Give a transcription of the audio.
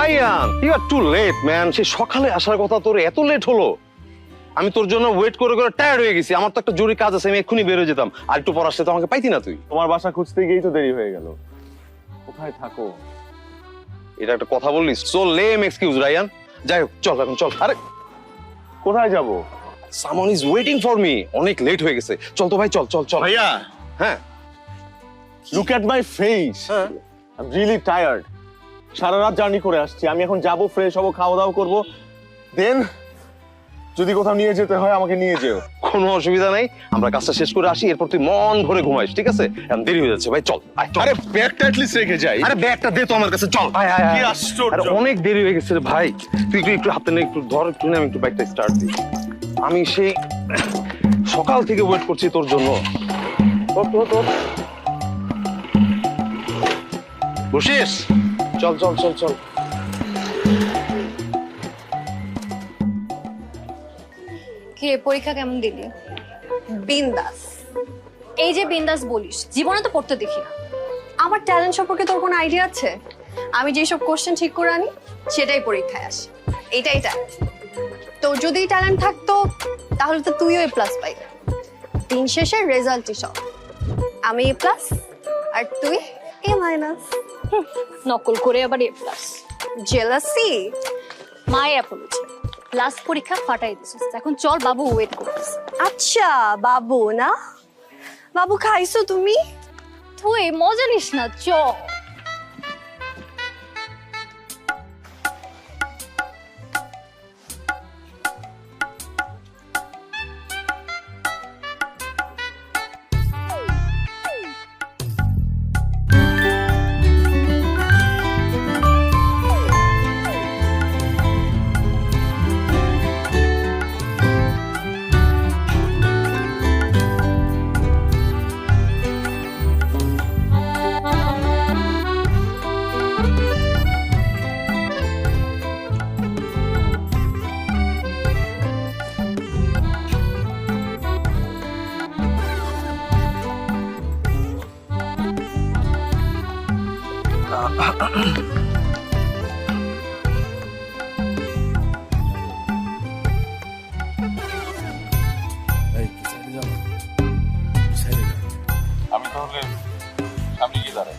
Ryan, you are too late man. সে সকালে আসার কথা, তোর এত লেট হলো। আমি তোর জন্য ওয়েট করে করে টায়ার্ড হয়ে গেছি। আমার তো একটা জরুরি কাজ আছে, আমি এক্ষুনি বের হয়ে যেতাম। আর একটু পর আসলে তো আমাকে পাইতি না তুই। তোমার বাসা খুঁজতে গিয়েই তো দেরি হয়ে গেল। কোথায় থাকো? এটা একটা কথা বললি? So lame excuse Ryan. যাই হোক, চল এখন চল। আরে কোথায় যাব? Someone is waiting for me. অনেক লেট হয়ে গেছে। চল তো ভাই, চল চল চল। ভাইয়া, হ্যাঁ লুক এট মাই ফেস। হ্যাঁ, আই এম রিয়েলি টায়ার্ড। সারা রাত জার্নি করে আসছি। আমি এখন যাব, ফ্রেশ হব, খাওয়া দাওয়া করবো, দেন যদি কোথাও নিয়ে যেতে হয় আমাকে নিয়ে যেও। কোনো অসুবিধা নাই। আমরা কাজটা শেষ করে আসি, এরপর তুই মন ভরে ঘুমাইস, ঠিক আছে? এখন দেরি হয়ে যাচ্ছে ভাই, চল। আয়, চল। আরে ব্যাগটা অ্যাটলিস্ট রেখে যাই। আরে ব্যাগটা দে তো আমার কাছে, চল। আয় আয় কি আয়। আশ্চর্য। আরে অনেক দেরি হয়ে গেছে রে ভাই। তুই একটু একটু হাতে নে, একটু ধর, একটু নে, আমি একটু বাইকটা স্টার্ট দিই। আমি সেই সকাল থেকে ওয়েট করছি তোর জন্য। তোর তোর তোর বসিস। চল চল চল চল। কি রে, পরীক্ষা কেমন দিলি? বিন্দাস। এই যে বিন্দাস বলিস, জীবনে তো পড়তে দেখি না। আমার ট্যালেন্ট সম্পর্কে তোর কোনো আইডিয়া আছে? আমি যেসব কোশ্চেন ঠিক করে আনি সেটাই পরীক্ষায় আসে। এটাই ট্যালেন্ট। তোর যদি ট্যালেন্ট থাকতো তাহলে তো তুইও এ প্লাস পাইবি। দিন শেষে রেজাল্টই সব। আমি এ প্লাস আর তুই এ মাইনাস। নকল করে আবার A plus. Jealousy. My apology. Last পরীক্ষা ফাটাই দিছিস, এখন চল, বাবু ওয়েট করতেছে। আচ্ছা বাবু না? বাবু খাইছো তুমি? তুই মজা নিস না, চল। আমি তাহলে সামনে গিয়ে দাঁড়াই।